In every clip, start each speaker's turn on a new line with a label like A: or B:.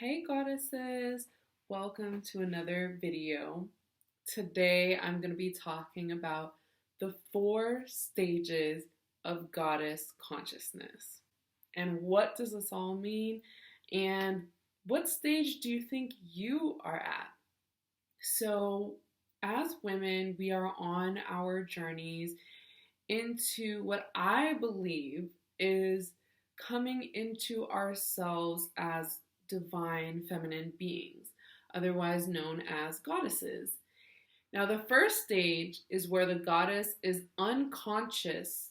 A: Hey goddesses, welcome to another video. Today I'm going to be talking about the 4 stages of goddess consciousness. And what does this all mean? And what stage do you think you are at? So, as women, we are on our journeys into what I believe is coming into ourselves as divine feminine beings, otherwise known as goddesses. Now, the first stage is where the goddess is unconscious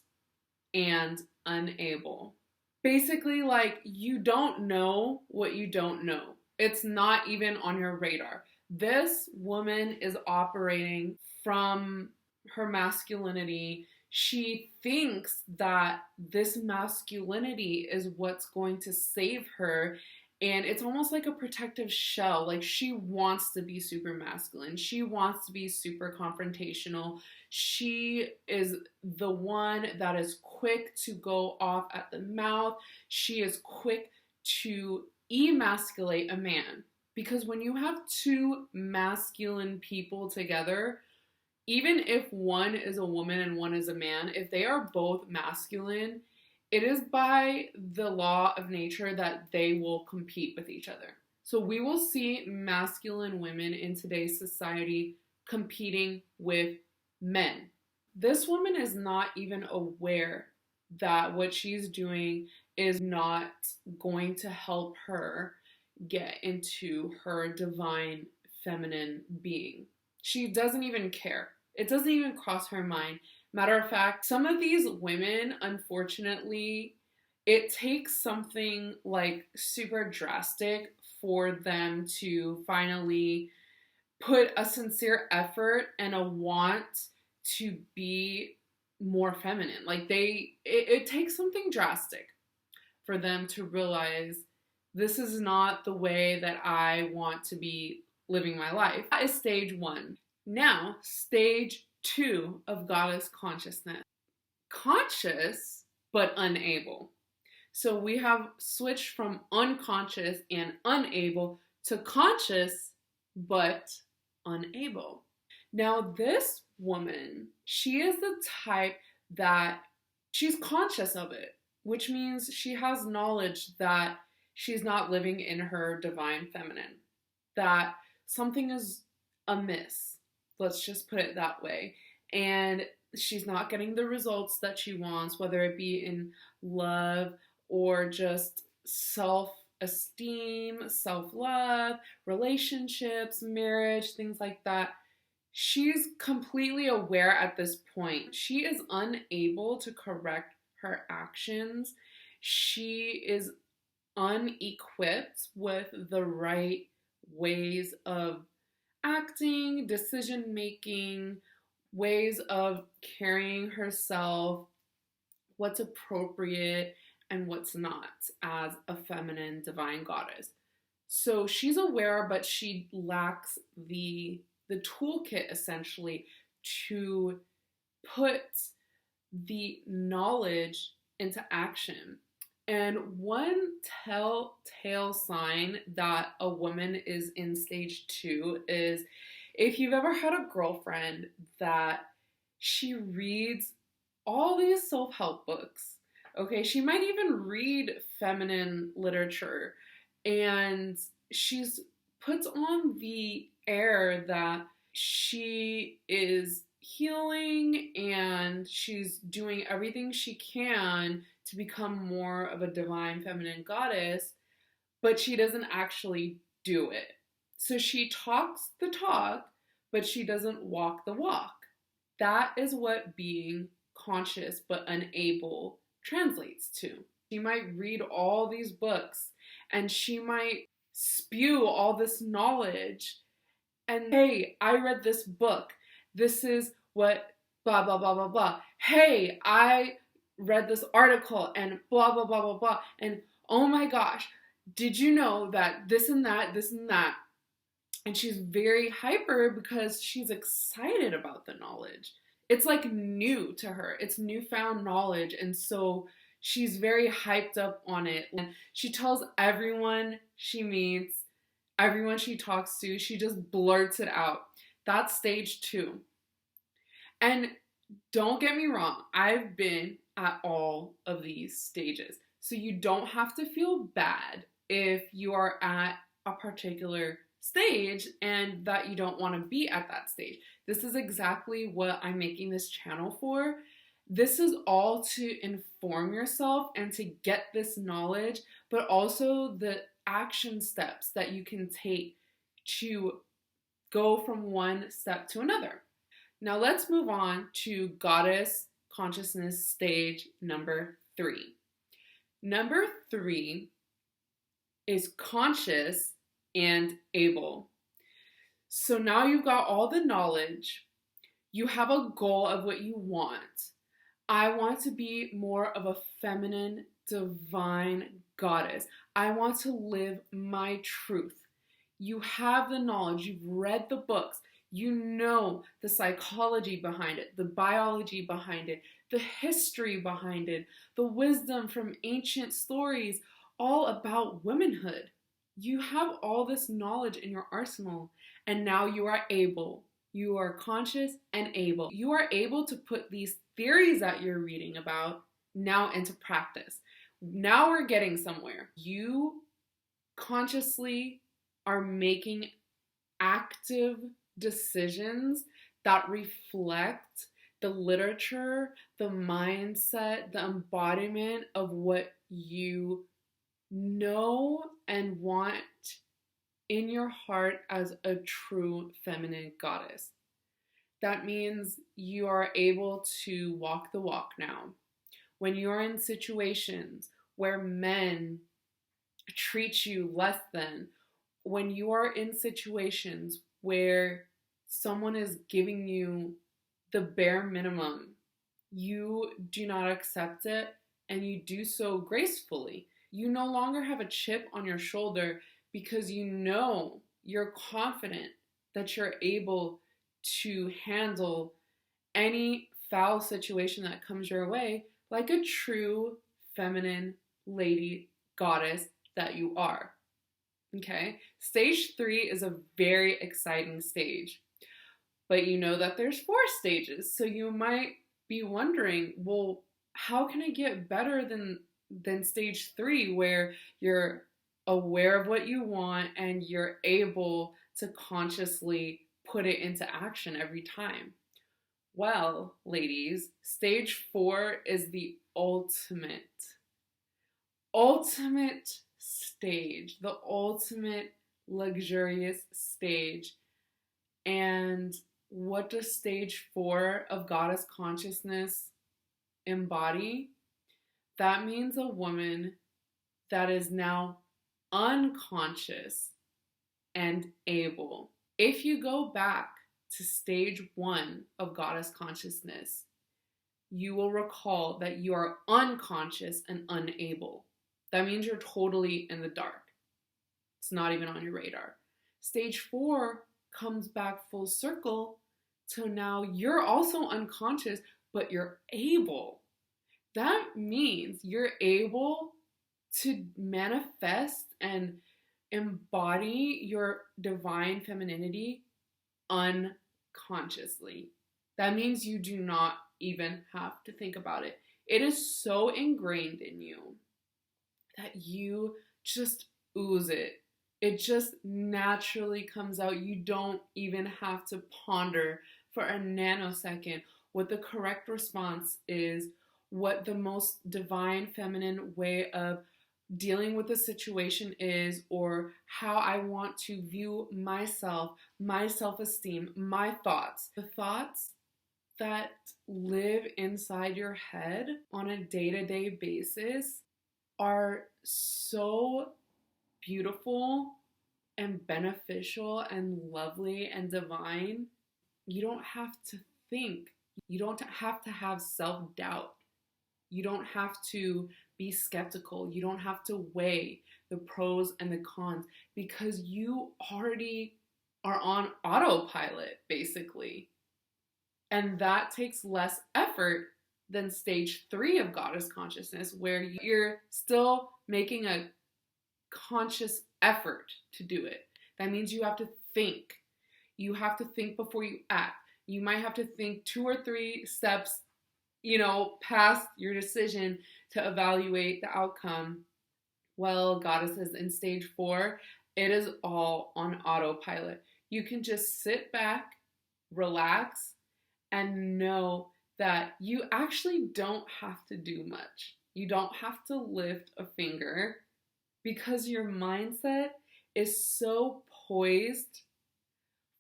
A: and unable. Basically, like you don't know what you don't know. It's not even on your radar. This woman is operating from her masculinity. She thinks that this masculinity is what's going to save her. And it's almost like a protective shell. Like she wants to be super masculine. She wants to be super confrontational. She is the one that is quick to go off at the mouth. She is quick to emasculate a man. Because when you have two masculine people together, even if one is a woman and one is a man, if they are both masculine, it is by the law of nature that they will compete with each other. So we will see masculine women in today's society competing with men. This woman is not even aware that what she's doing is not going to help her get into her divine feminine being. She doesn't even care. It doesn't even cross her mind. Matter of fact, some of these women, unfortunately, it takes something like super drastic for them to finally put a sincere effort and a want to be more feminine. Like it takes something drastic for them to realize this is not the way that I want to be living my life. That is stage 1. Now, stage 2 of goddess consciousness. Conscious, but unable. So we have switched from unconscious and unable to conscious, but unable. Now, this woman, she is the type that she's conscious of it, which means she has knowledge that she's not living in her divine feminine, that something is amiss. Let's just put it that way. And she's not getting the results that she wants, whether it be in love or just self-esteem, self-love, relationships, marriage, things like that. She's completely aware at this point. She is unable to correct her actions. She is unequipped with the right ways of acting, decision making, ways of carrying herself, what's appropriate and what's not as a feminine divine goddess. So she's aware, but she lacks the toolkit essentially to put the knowledge into action. And one telltale sign that a woman is in stage 2 is if you've ever had a girlfriend that she reads all these self-help books, okay? She might even read feminine literature, and she's puts on the air that she is healing and she's doing everything she can to become more of a divine feminine goddess, but she doesn't actually do it. So she talks the talk, but she doesn't walk the walk. That is what being conscious but unable translates to. She might read all these books and she might spew all this knowledge and, hey, I read this book. This is what blah, blah, blah, blah, blah. Hey, I read this article and blah, blah, blah, blah, blah. And oh my gosh, did you know that this and that, this and that? And she's very hyper because she's excited about the knowledge. It's like new to her. It's newfound knowledge. And so She's very hyped up on it. And she tells everyone she meets, everyone she talks to, she just blurts it out. That's stage 2. And don't get me wrong, I've been at all of these stages. So you don't have to feel bad if you are at a particular stage and that you don't want to be at that stage. This is exactly what I'm making this channel for. This is all to inform yourself and to get this knowledge, but also the action steps that you can take to go from one step to another. Now let's move on to goddess consciousness stage number 3. Number 3 is conscious and able. So now you've got all the knowledge. You have a goal of what you want. I want to be more of a feminine, divine goddess. I want to live my truth. You have the knowledge. You've read the books. You know the psychology behind it, the biology behind it, the history behind it, the wisdom from ancient stories, all about womanhood. You have all this knowledge in your arsenal, and now you are able. You are conscious and able. You are able to put these theories that you're reading about now into practice. Now we're getting somewhere. You consciously are making active decisions that reflect the literature, the mindset, the embodiment of what you know and want in your heart as a true feminine goddess. That means you are able to walk the walk now. When you're in situations where men treat you less than, when you are in situations where someone is giving you the bare minimum, you do not accept it and you do so gracefully. You no longer have a chip on your shoulder because you know, you're confident that you're able to handle any foul situation that comes your way like a true feminine lady goddess that you are. Okay? Stage 3 is a very exciting stage. But you know that there's 4 stages. So you might be wondering, well, how can I get better than stage 3 where you're aware of what you want and you're able to consciously put it into action every time? Well, ladies, stage 4 is the ultimate stage, the ultimate luxurious stage. And what does stage 4 of goddess consciousness embody? That means a woman that is now unconscious and able. If you go back to stage 1 of goddess consciousness, you will recall that you are unconscious and unable. That means you're totally in the dark. It's not even on your radar. Stage 4 comes back full circle to now you're also unconscious, but you're able. That means you're able to manifest and embody your divine femininity unconsciously. That means you do not even have to think about it. It is so ingrained in you that you just ooze it. It just naturally comes out. You don't even have to ponder for a nanosecond what the correct response is, what the most divine feminine way of dealing with the situation is, or how I want to view myself, my self-esteem, my thoughts. The thoughts that live inside your head on a day-to-day basis are so beautiful and beneficial and lovely and divine. You don't have to think. You don't have to have self-doubt. You don't have to be skeptical. You don't have to weigh the pros and the cons because you already are on autopilot, basically. And that takes less effort Then stage 3 of goddess consciousness, where you're still making a conscious effort to do it. That means you have to think. You have to think before you act. You might have to think 2 or 3 steps, past your decision to evaluate the outcome. Well, goddesses, in stage 4, it is all on autopilot. You can just sit back, relax, and know that you actually don't have to do much. You don't have to lift a finger because your mindset is so poised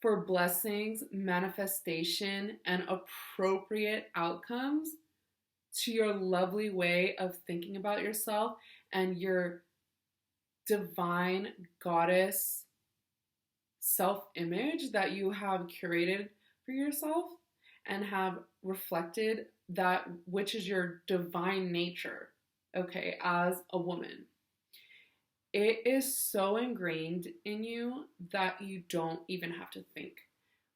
A: for blessings, manifestation, and appropriate outcomes to your lovely way of thinking about yourself and your divine goddess self-image that you have curated for yourself and have reflected that which is your divine nature, okay, as a woman. It is so ingrained in you that you don't even have to think.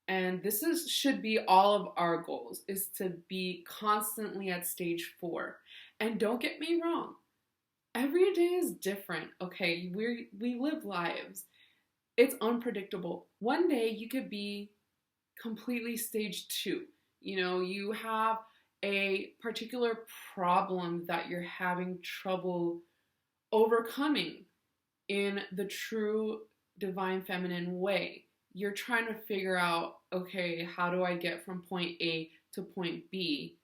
A: And this should be all of our goals, is to be constantly at stage 4. And don't get me wrong, every day is different, okay? We live lives. It's unpredictable. One day you could be completely stage 2. You have a particular problem that you're having trouble overcoming in the true divine feminine way. You're trying to figure out, okay, how do I get from point A to point B?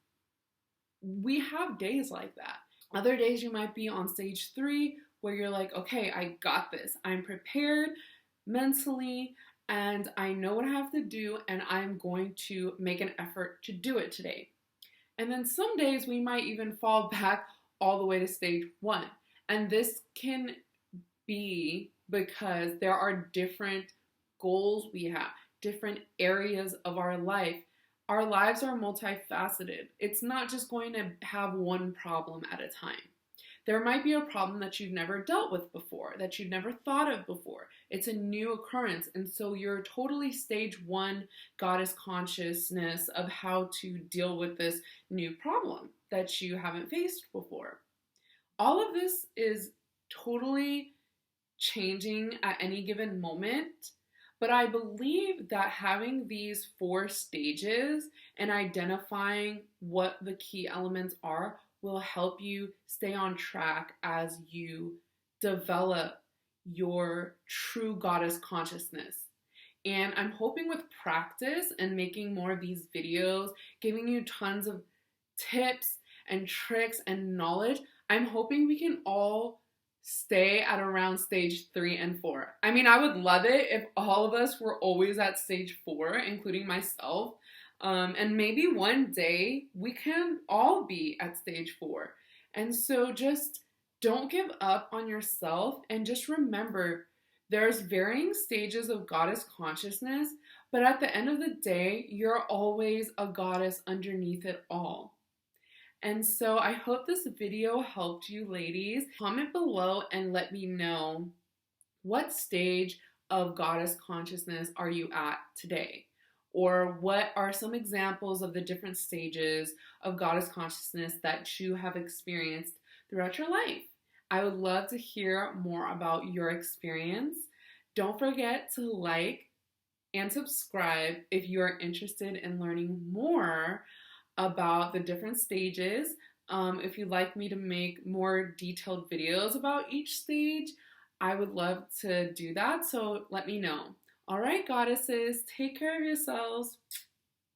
A: We have days like that. Other days you might be on stage 3 where you're like, okay, I got this. I'm prepared mentally and I know what I have to do and I'm going to make an effort to do it today. And then some days we might even fall back all the way to stage 1. And this can be because there are different goals we have, different areas of our life. Our lives are multifaceted. It's not just going to have one problem at a time. There might be a problem that you've never dealt with before, that you've never thought of before. It's a new occurrence. And so you're totally stage 1 goddess consciousness of how to deal with this new problem that you haven't faced before. All of this is totally changing at any given moment, but I believe that having these 4 stages and identifying what the key elements are will help you stay on track as you develop your true goddess consciousness. And I'm hoping with practice and making more of these videos, giving you tons of tips and tricks and knowledge, I'm hoping we can all stay at around stage 3 and 4. I mean, I would love it if all of us were always at stage 4, including myself. And maybe one day we can all be at stage 4. And so just don't give up on yourself and just remember there's varying stages of goddess consciousness, but at the end of the day, you're always a goddess underneath it all. And so I hope this video helped you ladies. Comment below and let me know what stage of goddess consciousness are you at today? Or what are some examples of the different stages of goddess consciousness that you have experienced throughout your life? I would love to hear more about your experience. Don't forget to like and subscribe if you are interested in learning more about the different stages. If you'd like me to make more detailed videos about each stage, I would love to do that, so let me know. All right, goddesses, take care of yourselves.